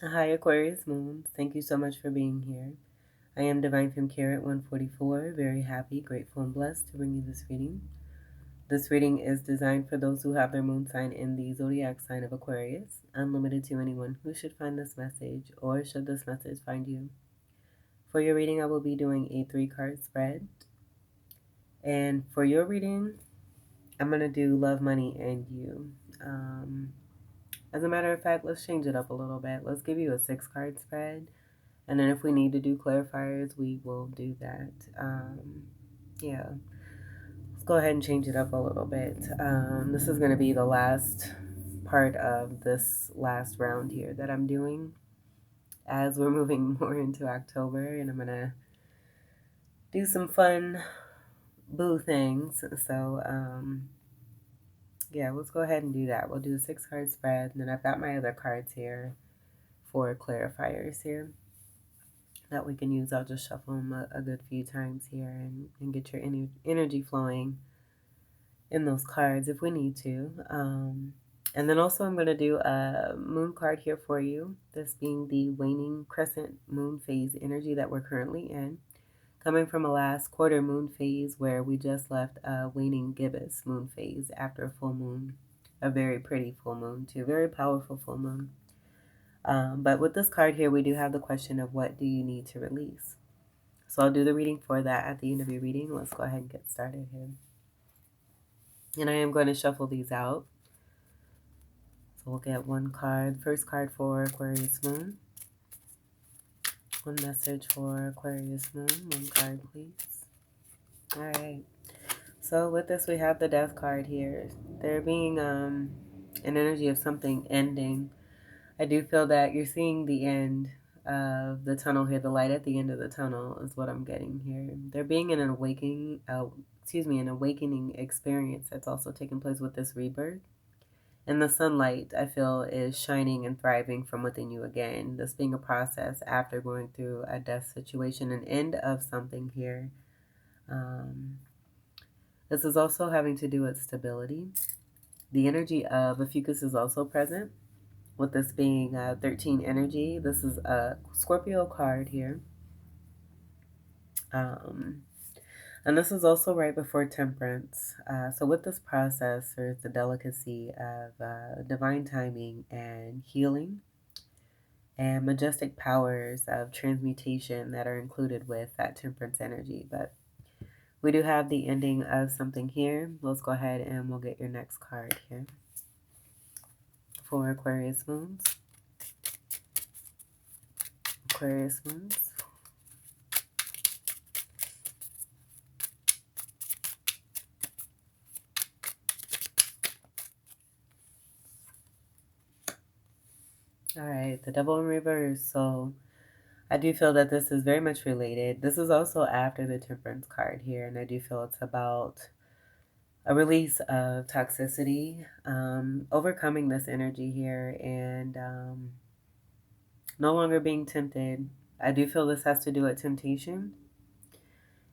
Hi, Aquarius Moon. Thank you so much for being here. I am Divine Femme Carrot 144. Very happy, grateful, and blessed to bring you this reading. This reading is designed for those who have their moon sign in the zodiac sign of Aquarius, unlimited to anyone who should find this message or should this message find you. For your reading, I will be doing a 3-card spread. And for your reading, I'm going to do Love, Money, and You. As a matter of fact, let's change it up a little bit. Let's give you a 6-card spread. And then if we need to do clarifiers, we will do that. Yeah, let's go ahead and change it up a little bit. This is going to be the last part of this last round here that I'm doing as we're moving more into October, and I'm going to do some fun boo things. So, yeah, let's go ahead and do that. We'll do a 6-card spread, and then I've got my other cards here for clarifiers here that we can use. I'll just shuffle them a good few times here and get your energy flowing in those cards if we need to. And then also I'm going to do a moon card here for you, this being the waning crescent moon phase energy that we're currently in, coming from a last quarter moon phase where we just left a waning gibbous moon phase after a full moon, a very pretty full moon too, very powerful full moon. But with this card here, we do have the question of what do you need to release? So I'll do the reading for that at the end of your reading. Let's go ahead and get started here. And I am going to shuffle these out. So we'll get one card. First card for Aquarius Moon. One message for Aquarius Moon. One card, please. All right. So with this, we have the Death card here. There being an energy of something ending. I do feel that you're seeing the end of the tunnel here. The light at the end of the tunnel is what I'm getting here. There being an awakening, an awakening experience that's also taking place with this rebirth. And the sunlight, I feel, is shining and thriving from within you again. This being a process after going through a death situation, an end of something here. This is also having to do with stability. The energy of Ophiuchus is also present. With this being 13 energy, this is a Scorpio card here. And this is also right before Temperance. So with this process, there's the delicacy of divine timing and healing and majestic powers of transmutation that are included with that Temperance energy. But we do have the ending of something here. Let's go ahead and we'll get your next card here for Aquarius Moons. Aquarius Moons. All right, the Devil in reverse. So I do feel that this is very much related. This is also after the Temperance card here, and I do feel it's about a release of toxicity, overcoming this energy here, and no longer being tempted. I do feel this has to do with temptation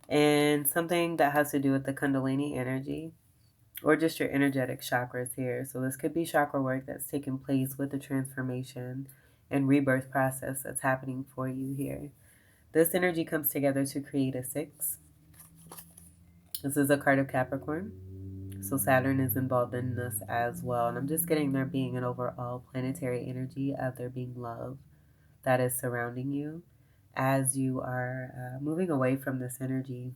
and something that has to do with the Kundalini energy or just your energetic chakras here. So this could be chakra work that's taking place with the transformation and rebirth process that's happening for you here. This energy comes together to create a 6. This is a card of Capricorn. So Saturn is involved in this as well. And I'm just getting there being an overall planetary energy of there being love that is surrounding you as you are moving away from this energy.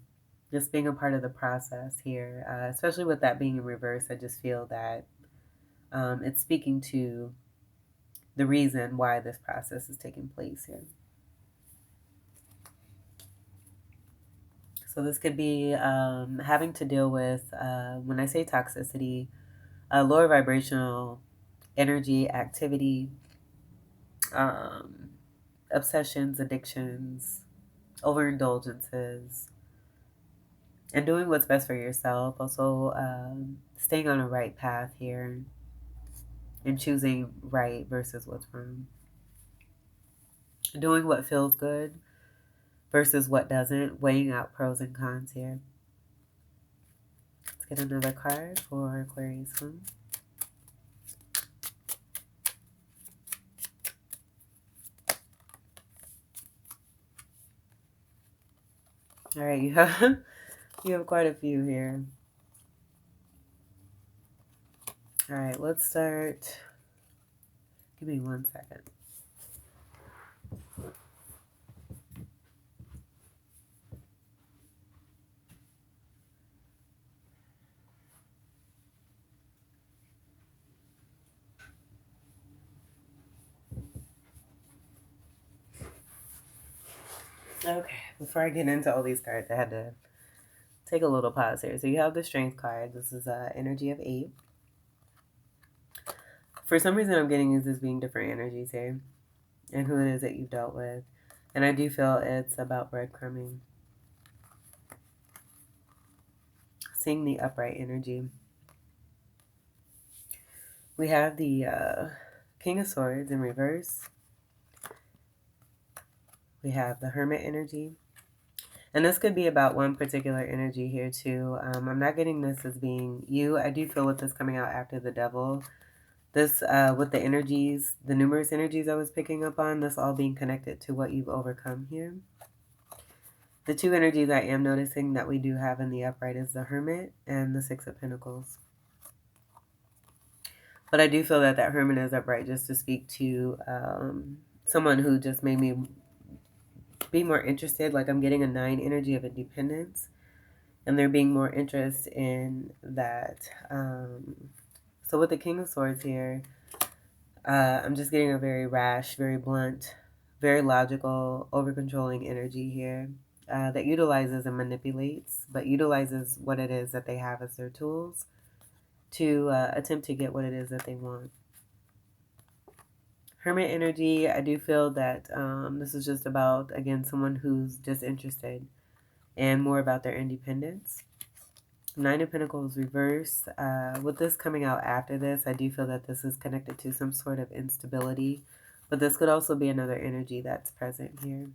Just being a part of the process here, especially with that being in reverse, I just feel that it's speaking to the reason why this process is taking place here. So this could be having to deal with, when I say toxicity, lower vibrational energy, activity, obsessions, addictions, overindulgences, and doing what's best for yourself. Also, staying on a right path here and choosing right versus what's wrong. Doing what feels good versus what doesn't, weighing out pros and cons here. Let's get another card for Aquarius Moon. All right, you have you have quite a few here. All right, let's start. Give me 1 second. Okay, before I get into all these cards, I had to take a little pause here. So you have the Strength card. This is energy of 8. For some reason, I'm getting these as being different energies here and who it is that you've dealt with. And I do feel it's about breadcrumbing. Seeing the upright energy. We have the King of Swords in reverse. We have the Hermit energy. And this could be about one particular energy here too. I'm not getting this as being you. I do feel with this coming out after the Devil. This, with the energies, the numerous energies I was picking up on, this all being connected to what you've overcome here. The two energies I am noticing that we do have in the upright is the Hermit and the Six of Pentacles. But I do feel that that Hermit is upright just to speak to someone who just made me be more interested. Like I'm getting a 9 energy of independence. And there being more interest in that. So with the King of Swords here, I'm just getting a very rash, very blunt, very logical, over-controlling energy here that utilizes and manipulates, but utilizes what it is that they have as their tools to attempt to get what it is that they want. Hermit energy, I do feel that this is just about, again, someone who's disinterested and more about their independence. 9 of Pentacles reverse. With this coming out after this, I do feel that this is connected to some sort of instability. But this could also be another energy that's present here.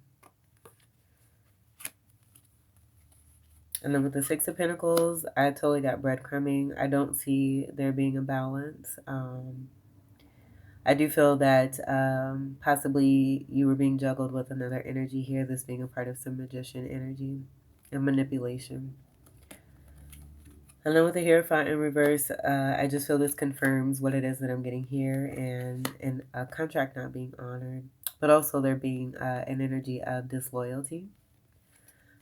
And then with the 6 of Pentacles, I totally got breadcrumbing. I don't see there being a balance. I do feel that possibly you were being juggled with another energy here, this being a part of some magician energy and manipulation. And then with the Hierophant in reverse, I just feel this confirms what it is that I'm getting here and a contract not being honored, but also there being an energy of disloyalty.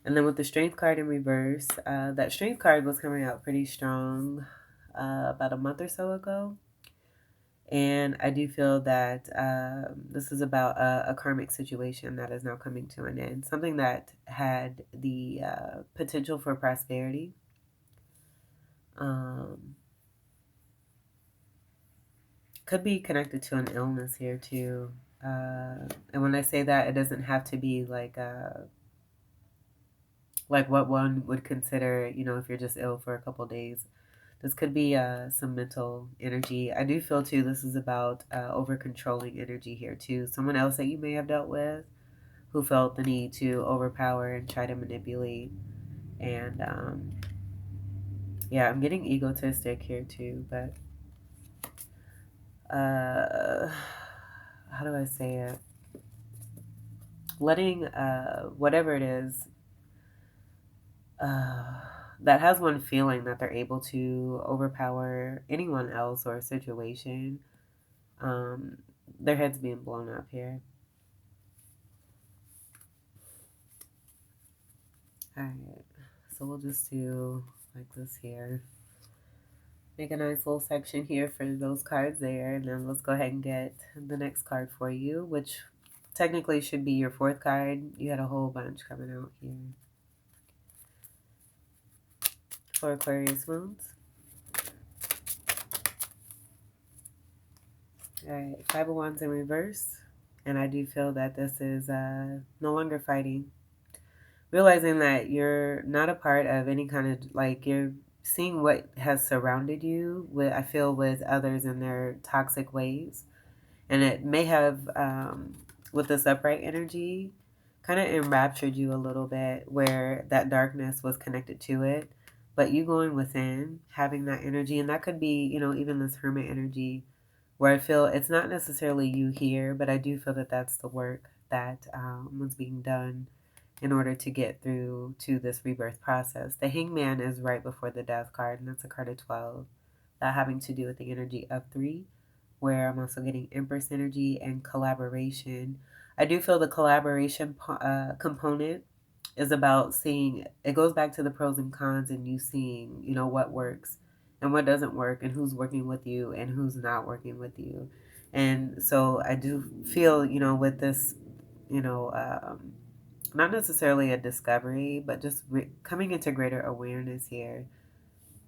And then with the Strength card in reverse, that Strength card was coming out pretty strong about a month or so ago. And I do feel that this is about a karmic situation that is now coming to an end. Something that had the potential for prosperity. Could be connected to an illness here too. And when I say that, it doesn't have to be like what one would consider, you know, if you're just ill for a couple days. This could be some mental energy. I do feel too this is about over controlling energy here too. Someone else that you may have dealt with who felt the need to overpower and try to manipulate. And yeah, I'm getting egotistic here too, but how do I say it? Letting whatever it is that has one feeling that they're able to overpower anyone else or a situation, their head's being blown up here. Alright, so we'll just do like this here. Make a nice little section here for those cards there, and then let's go ahead and get the next card for you, which technically should be your 4th card. You had a whole bunch coming out here. For Aquarius moons. Alright, 5 of Wands in reverse. And I do feel that this is no longer fighting. Realizing that you're not a part of any kind of, like, you're seeing what has surrounded you, with, I feel, with others in their toxic ways. And it may have, with this upright energy, kind of enraptured you a little bit, where that darkness was connected to it. But you going within, having that energy, and that could be, you know, even this Hermit energy, where I feel it's not necessarily you here, but I do feel that that's the work that was being done in order to get through to this rebirth process. The Hangman is right before the Death card, and that's a card of 12. That having to do with the energy of 3, where I'm also getting Empress energy and collaboration. I do feel the collaboration component is about seeing, it goes back to the pros and cons and you seeing, what works and what doesn't work and who's working with you and who's not working with you. And so I do feel, with this, you know, not necessarily a discovery, but just coming into greater awareness here.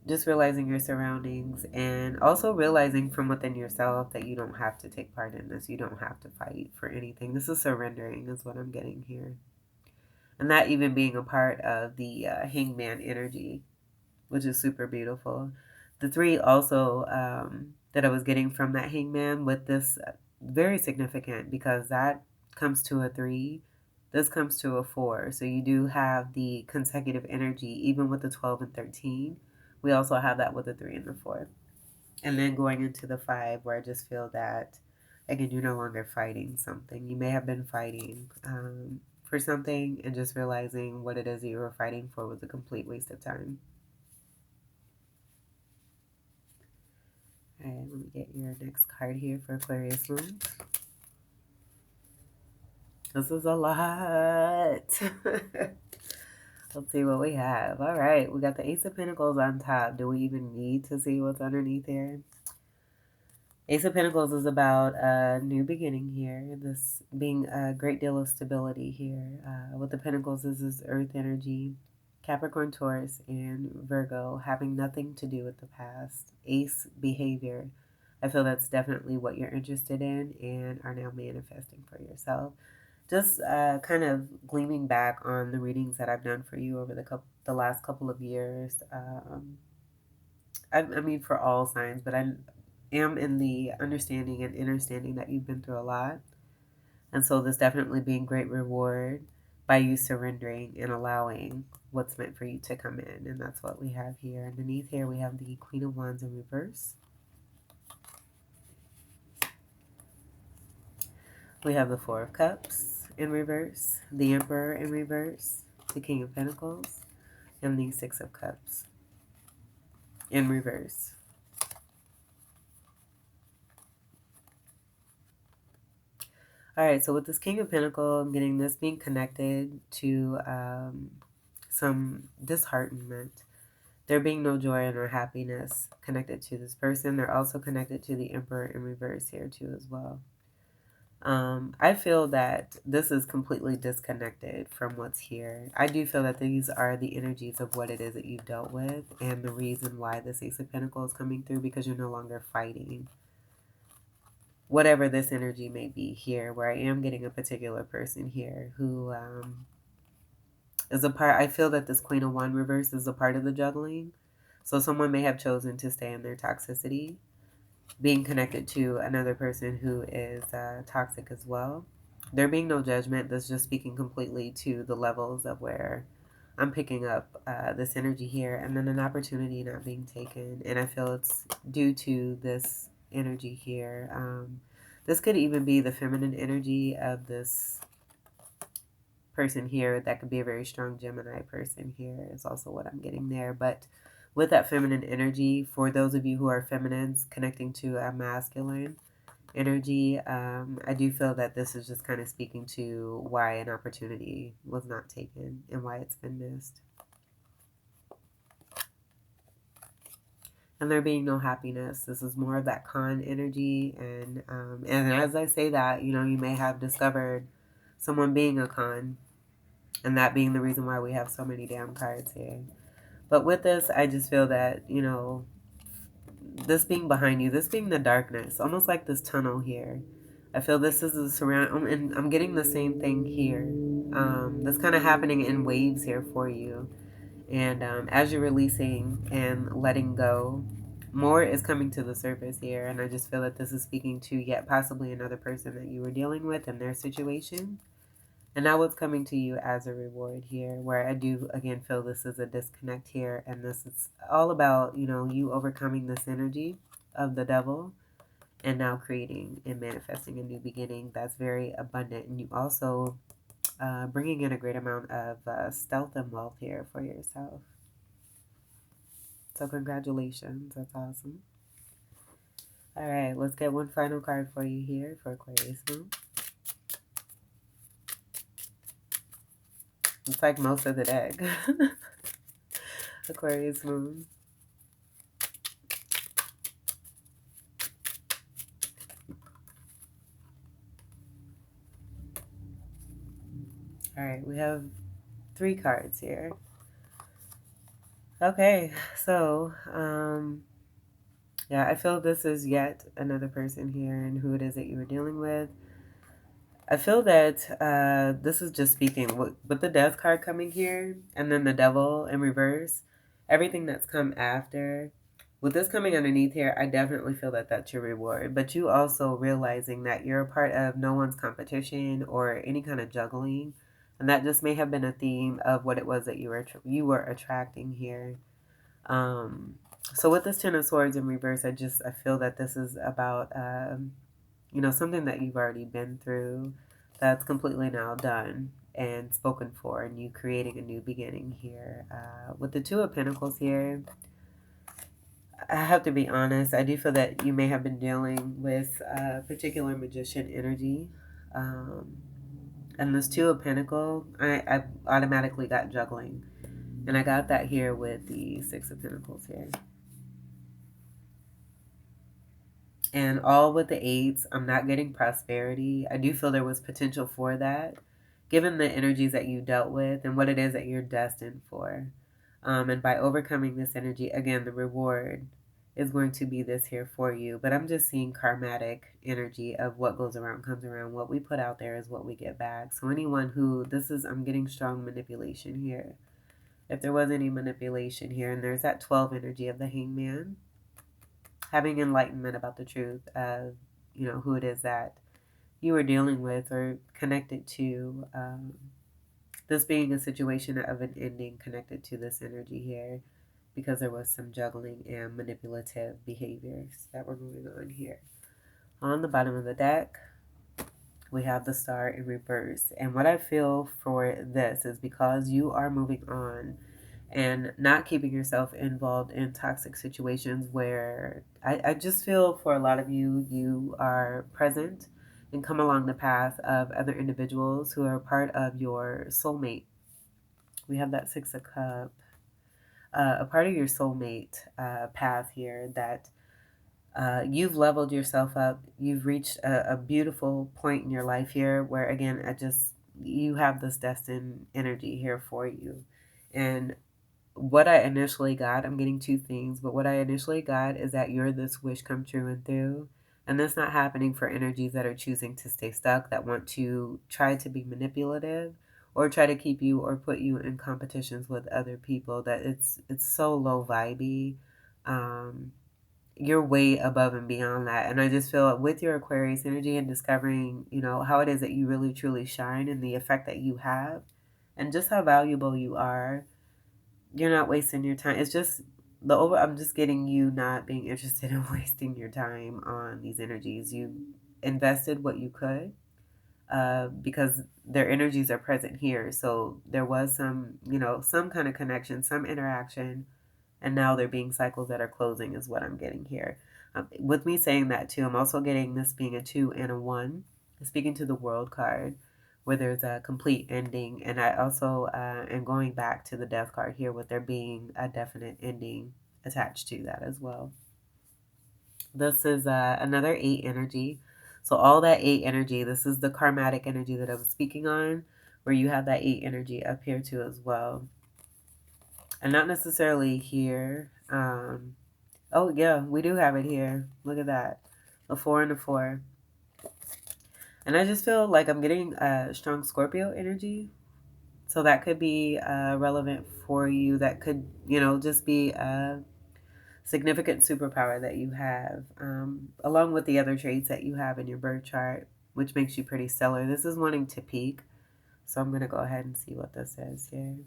Just realizing your surroundings and also realizing from within yourself that you don't have to take part in this. You don't have to fight for anything. This is surrendering, is what I'm getting here. And that even being a part of the Hangman energy, which is super beautiful. The 3 also that I was getting from that Hangman with this, very significant because that comes to a 3. This comes to a 4. So you do have the consecutive energy, even with the 12 and 13. We also have that with the 3 and the 4. And then going into the 5, where I just feel that, again, you're no longer fighting something. You may have been fighting for something, and just realizing what it is that you were fighting for was a complete waste of time. All right, let me get your next card here for Aquarius Moon. This is a lot. Let's see what we have. All right, we got the Ace of Pentacles on top. Do we even need to see what's underneath here? Ace of Pentacles is about a new beginning here. This being a great deal of stability here. With the Pentacles is Earth energy, Capricorn, Taurus, and Virgo, having nothing to do with the past. Ace behavior. I feel that's definitely what you're interested in and are now manifesting for yourself. Just kind of gleaming back on the readings that I've done for you over the last couple of years. I mean, for all signs, but I am in the understanding and understanding that you've been through a lot. And so this definitely being great reward by you surrendering and allowing what's meant for you to come in. And that's what we have here. Underneath here, we have the Queen of Wands in reverse. We have the Four of Cups in reverse, the Emperor in reverse, the King of Pentacles, and the Six of Cups in reverse. All right, so with this King of Pentacles, I'm getting this being connected to some disheartenment. There being no joy or happiness connected to this person. They're also connected to the Emperor in reverse here too as well. I feel that this is completely disconnected from what's here. I do feel that these are the energies of what it is that you've dealt with and the reason why this Ace of Pentacles is coming through, because you're no longer fighting whatever this energy may be here, where I am getting a particular person here who is a part. I feel that this Queen of Wands reverse is a part of the juggling. So someone may have chosen to stay in their toxicity, being connected to another person who is toxic as well. There being no judgment. That's just speaking completely to the levels of where I'm picking up this energy here, and then an opportunity not being taken. And I feel it's due to this energy here. This could even be the feminine energy of this person here. That could be a very strong Gemini person here is also what I'm getting there. But with that feminine energy, for those of you who are feminines connecting to a masculine energy, I do feel that this is just kind of speaking to why an opportunity was not taken and why it's been missed. And there being no happiness. This is more of that con energy. And as I say that, you may have discovered someone being a con, and that being the reason why we have so many damn cards here. But with this, I just feel that, this being behind you, this being the darkness, almost like this tunnel here. I feel this is a surround, and I'm getting the same thing here. That's kind of happening in waves here for you. And as you're releasing and letting go, more is coming to the surface here. And I just feel that this is speaking to yet possibly another person that you were dealing with in their situation. And now what's coming to you as a reward here, where I do, again, feel this is a disconnect here. And this is all about, you overcoming this energy of the devil and now creating and manifesting a new beginning that's very abundant. And you also bringing in a great amount of stealth and wealth here for yourself. So congratulations. That's awesome. All right, let's get one final card for you here for Aquarius Moon. It's like most of the deck. Aquarius Moon. All right, we have 3 cards here. Okay, so, yeah, I feel this is yet another person here and who it is that you were dealing with. I feel that this is just speaking with the death card coming here and then the devil in reverse, everything that's come after. With this coming underneath here, I definitely feel that that's your reward. But you also realizing that you're a part of no one's competition or any kind of juggling. And that just may have been a theme of what it was that you were attracting here. So with this Ten of Swords in reverse, I feel that this is about something that you've already been through that's completely now done and spoken for, and you creating a new beginning here. With the Two of Pentacles here, I have to be honest, I do feel that you may have been dealing with a particular magician energy. And this Two of Pentacles, I automatically got juggling. And I got that here with the Six of Pentacles here. And all with the eights, I'm not getting prosperity. I do feel there was potential for that, given the energies that you dealt with and what it is that you're destined for. And by overcoming this energy, again, the reward is going to be this here for you. But I'm just seeing karmatic energy of what goes around comes around. What we put out there is what we get back. So anyone who, I'm getting strong manipulation here. If there was any manipulation here, and there's that 12 energy of the Hangman, having enlightenment about the truth of, who it is that you are dealing with or connected to. This being a situation of an ending connected to this energy here, because there was some juggling and manipulative behaviors that were going on here. On the bottom of the deck, we have the Star in reverse. And what I feel for this is because you are moving on and not keeping yourself involved in toxic situations where I just feel for a lot of you, you are present and come along the path of other individuals who are part of your soulmate. We have that Six of Cups, a part of your soulmate path here that you've leveled yourself up. You've reached a beautiful point in your life here where, again, you have this destined energy here for you. And what I initially got, I'm getting 2 things, but what I initially got is that you're this wish come true and through. And that's not happening for energies that are choosing to stay stuck, that want to try to be manipulative or try to keep you or put you in competitions with other people. That it's so low vibey. You're way above and beyond that. And I just feel with your Aquarius energy and discovering, how it is that you really truly shine and the effect that you have and just how valuable you are. You're not wasting your time. It's just I'm just getting you not being interested in wasting your time on these energies. You invested what you could because their energies are present here. So there was some kind of connection, some interaction, and now they're being cycles that are closing is what I'm getting here. With me saying that too, I'm also getting this being a 2 and a 1. Speaking to the World card, where there's a complete ending. And I also am going back to the Death card here with there being a definite ending attached to that as well. This is another 8 energy. So all that 8 energy, this is the karmatic energy that I was speaking on, where you have that 8 energy up here too as well. And not necessarily here. Oh, yeah, we do have it here. Look at that. A 4 and a 4. And I just feel like I'm getting strong Scorpio energy. So that could be relevant for you. That could, just be a significant superpower that you have, along with the other traits that you have in your birth chart, which makes you pretty stellar. This is wanting to peak. So I'm going to go ahead and see what this is here.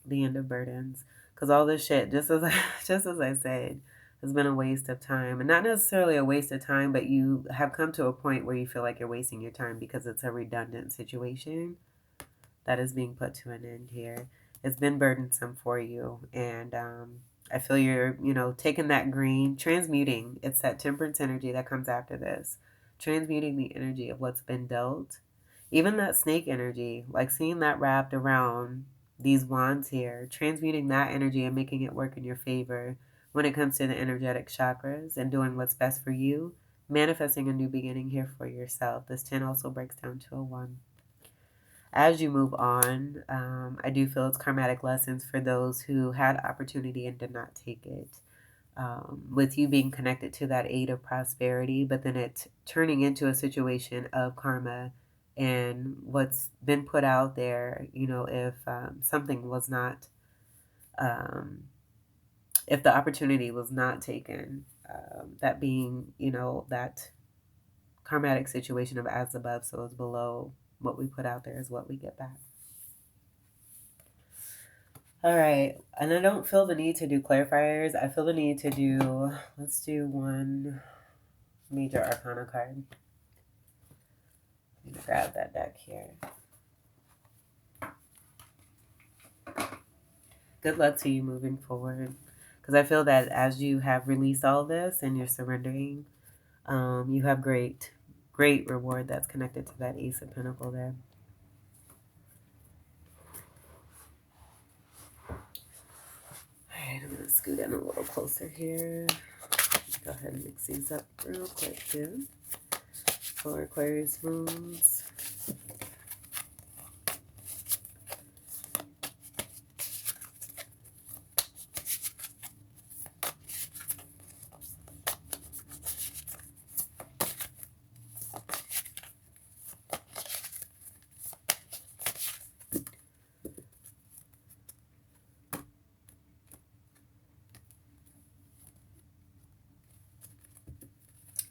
The end of burdens. Because all this shit, just as I said, has been a waste of time. And not necessarily a waste of time, but you have come to a point where you feel like you're wasting your time because it's a redundant situation. that is being put to an end here. It's been burdensome for you, and I feel you're, taking that green, transmuting. It's that temperance energy that comes after this, transmuting the energy of what's been dealt. Even that snake energy, like seeing that wrapped around these wands here, transmuting that energy and making it work in your favor when it comes to the energetic chakras and doing what's best for you, manifesting a new beginning here for yourself. This 10 also breaks down to a 1. As you move on, I do feel it's karmatic lessons for those who had opportunity and did not take it. With you being connected to that aid of prosperity, but then it turning into a situation of karma and what's been put out there, if something was not, if the opportunity was not taken, that being, that karmatic situation of as above, so as below, what we put out there is what we get back. All right, and I don't feel the need to do clarifiers. I feel the need to do, let's do one major arcana card. I'm gonna grab that deck here. Good luck to you moving forward, because I feel that as you have released all this and you're surrendering, you have great reward that's connected to that Ace of Pentacles there. All right, I'm gonna scoot in a little closer here. Go ahead and mix these up real quick too. For Aquarius moons.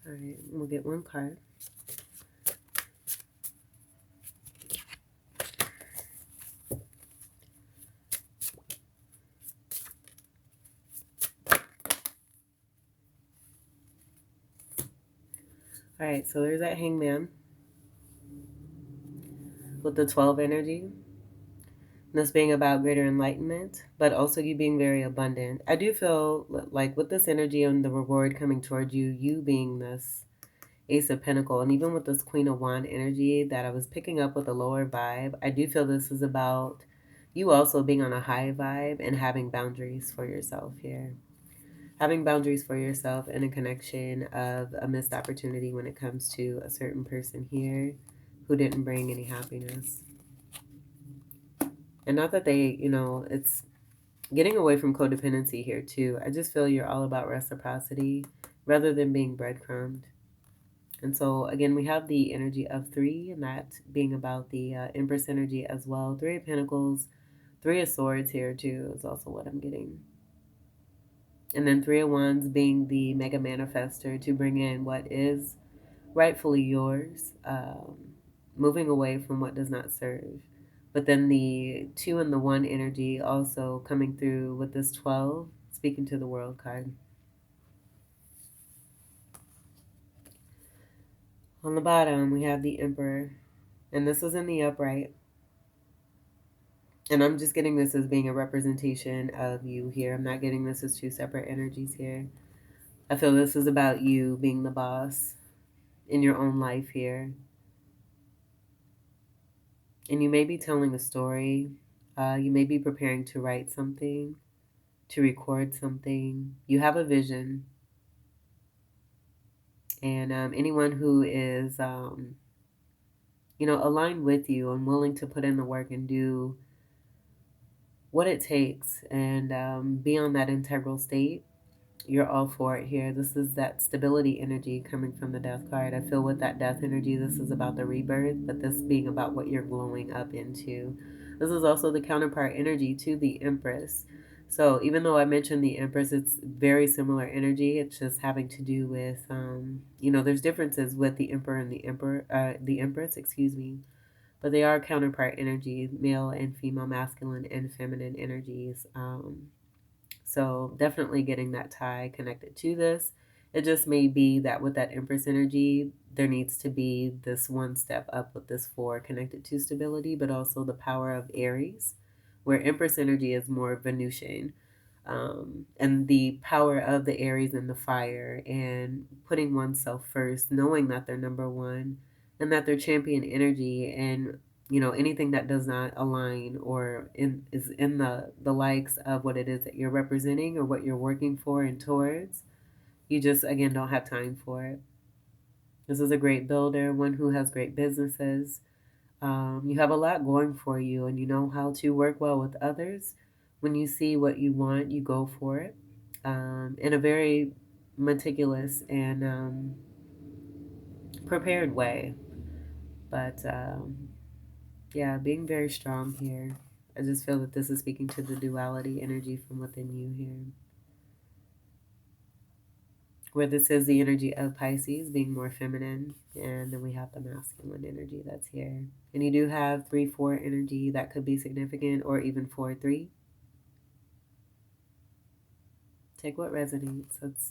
All right, we'll get one card. All right, so there's that Hangman with the 12 energy. This being about greater enlightenment, but also you being very abundant. I do feel like with this energy and the reward coming towards you, you being this Ace of Pentacles, and even with this Queen of Wand energy that I was picking up with a lower vibe, I do feel this is about you also being on a high vibe and having boundaries for yourself here. Having boundaries for yourself and a connection of a missed opportunity when it comes to a certain person here who didn't bring any happiness. And not that they, it's getting away from codependency here too. I just feel you're all about reciprocity rather than being breadcrumbed. And so again, we have the energy of 3, and that being about the Empress energy as well. 3 of Pentacles, 3 of Swords here too is also what I'm getting. And then 3 of Wands being the mega manifester to bring in what is rightfully yours, moving away from what does not serve. But then the 2 and the 1 energy also coming through with this 12, speaking to the World card. On the bottom, we have the Emperor, and this is in the upright. And I'm just getting this as being a representation of you here. I'm not getting this as 2 separate energies here. I feel this is about you being the boss in your own life here. And you may be telling a story. You may be preparing to write something, to record something. You have a vision. And anyone who is, aligned with you and willing to put in the work and do what it takes and be on that integral state, you're all for it here. This is that stability energy coming from the Death card. I feel with that Death energy, this is about the rebirth, but this being about what you're glowing up into. This is also the counterpart energy to the Empress. So even though I mentioned the Empress, it's very similar energy. It's just having to do with, there's differences with the Emperor and the Empress, excuse me. But they are counterpart energies, male and female, masculine and feminine energies. So definitely getting that tie connected to this It just may be that with that Empress energy, there needs to be this one step up with this 4 connected to stability, but also the power of Aries, where Empress energy is more Venusian. And the power of the Aries and the fire and putting oneself first, knowing that they're number one and that they're champion energy, and anything that does not align or is in the likes of what it is that you're representing or what you're working for and towards, you just again don't have time for it. This is a great builder, one who has great businesses. You have a lot going for you, and you know how to work well with others. When you see what you want, you go for it in a very meticulous and prepared way. But yeah, being very strong here. I just feel that this is speaking to the duality energy from within you here. Where this is the energy of Pisces being more feminine, and then we have the masculine energy that's here. And you do have 3-4 energy that could be significant, or even 4-3. Take what resonates. That's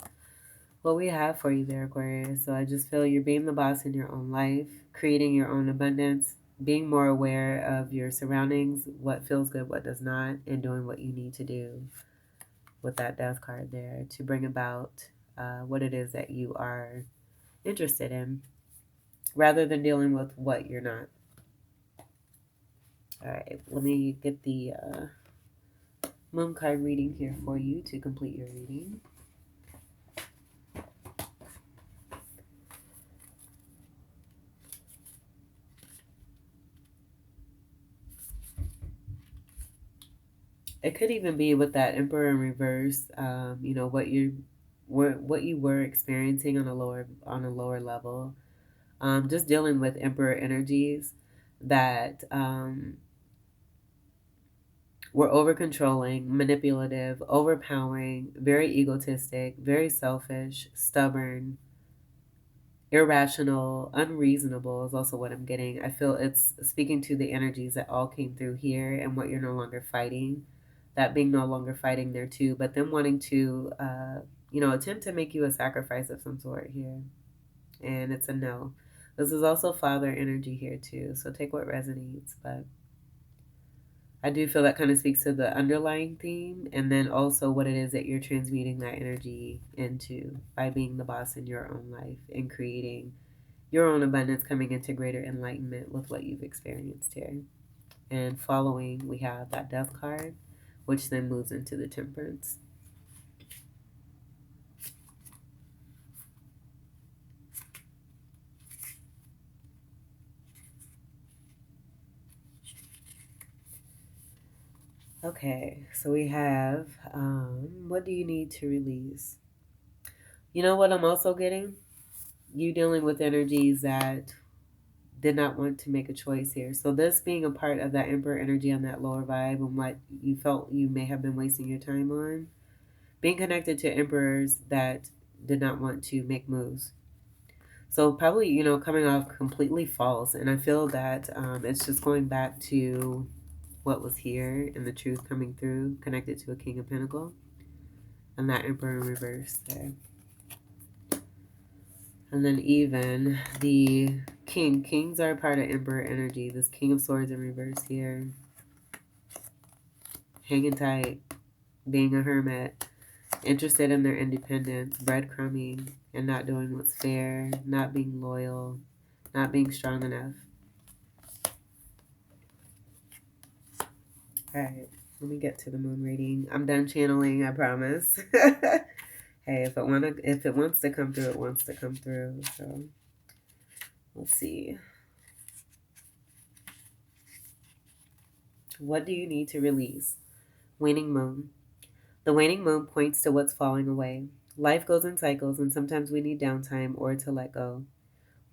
what we have for you there, Aquarius. So I just feel you're being the boss in your own life, creating your own abundance, being more aware of your surroundings, what feels good, what does not, and doing what you need to do with that Death card there to bring about what it is that you are interested in, rather than dealing with what you're not. All right, let me get the moon card reading here for you to complete your reading. It could even be with that Emperor in reverse. What you were experiencing on a lower level. Just dealing with Emperor energies that were over controlling, manipulative, overpowering, very egotistic, very selfish, stubborn, irrational, unreasonable is also what I'm getting. I feel it's speaking to the energies that all came through here and what you're no longer fighting. That being no longer fighting there too, but them wanting to, attempt to make you a sacrifice of some sort here. And it's a no. This is also father energy here too, so take what resonates. But I do feel that kind of speaks to the underlying theme, and then also what it is that you're transmuting that energy into by being the boss in your own life and creating your own abundance, coming into greater enlightenment with what you've experienced here. And following, we have that Death card, which then moves into the Temperance. Okay, so we have, what do you need to release? You know what I'm also getting? You dealing with energies that did not want to make a choice here. So this being a part of that Emperor energy on that lower vibe and what you felt you may have been wasting your time on, being connected to emperors that did not want to make moves. So probably, coming off completely false. And I feel that it's just going back to what was here and the truth coming through, connected to a King of Pentacles and that Emperor in reverse there. And then even the King. Kings are part of Emperor energy. This King of Swords in reverse here. Hanging tight, being a hermit, interested in their independence, breadcrumbing, and not doing what's fair, not being loyal, not being strong enough. Alright, let me get to the moon reading. I'm done channeling, I promise. Hey, if it wants to come through, it wants to come through. So let's see. What do you need to release? Waning moon. The waning moon points to what's falling away. Life goes in cycles, and sometimes we need downtime or to let go.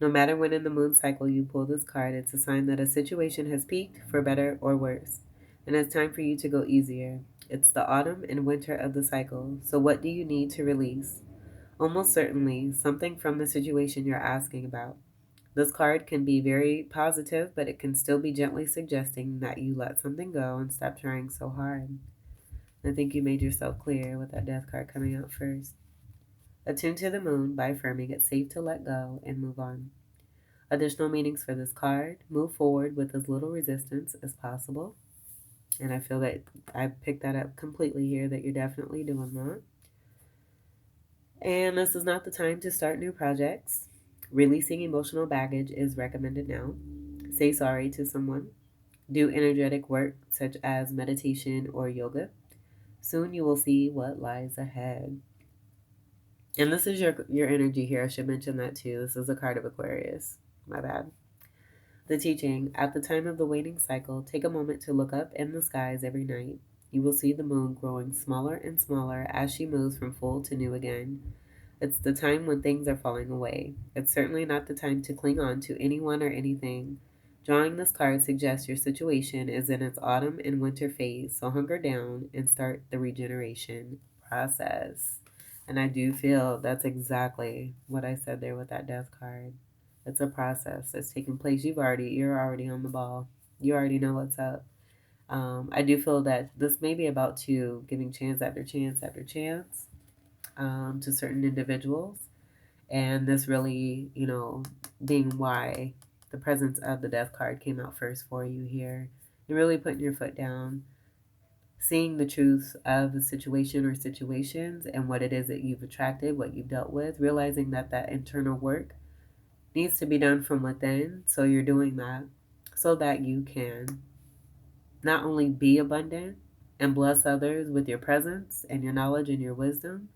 No matter when in the moon cycle you pull this card, it's a sign that a situation has peaked for better or worse, and it's time for you to go easier. It's the autumn and winter of the cycle, so what do you need to release? Almost certainly something from the situation you're asking about. This card can be very positive, but it can still be gently suggesting that you let something go and stop trying so hard. I think you made yourself clear with that Death card coming out first. Attune to the moon by affirming it's safe to let go and move on. Additional meanings for this card: move forward with as little resistance as possible. And I feel that I picked that up completely here, that you're definitely doing that. And this is not the time to start new projects. Releasing emotional baggage is recommended now. Say sorry to someone. Do energetic work such as meditation or yoga. Soon you will see what lies ahead. And this is your energy here. I should mention that too. This is a card of Aquarius. My bad. The teaching: at the time of the waning cycle, take a moment to look up in the skies every night. You will see the moon growing smaller and smaller as she moves from full to new again. It's the time when things are falling away. It's certainly not the time to cling on to anyone or anything. Drawing this card suggests your situation is in its autumn and winter phase, so hunker down and start the regeneration process. And I do feel that's exactly what I said there with that death card. It's a process that's taking place. You're already on the ball. You already know what's up. I do feel that this may be about to giving chance after chance after chance to certain individuals, and this really, being why the presence of the death card came out first for you here. You're really putting your foot down, seeing the truth of the situation or situations and what it is that you've attracted, what you've dealt with, realizing that that internal work needs to be done from within. So you're doing that so that you can not only be abundant and bless others with your presence and your knowledge and your wisdom,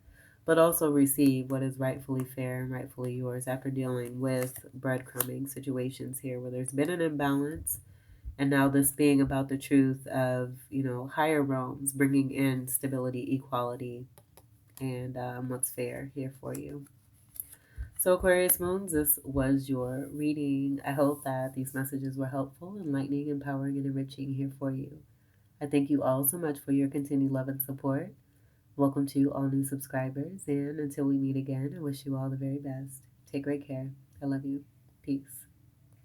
but also receive what is rightfully fair and rightfully yours after dealing with breadcrumbing situations here where there's been an imbalance. And now this being about the truth of, higher realms, bringing in stability, equality, and what's fair here for you. So Aquarius Moons, this was your reading. I hope that these messages were helpful, enlightening, empowering, and enriching here for you. I thank you all so much for your continued love and support. Welcome to all new subscribers, and until we meet again, I wish you all the very best. Take great care. I love you. Peace.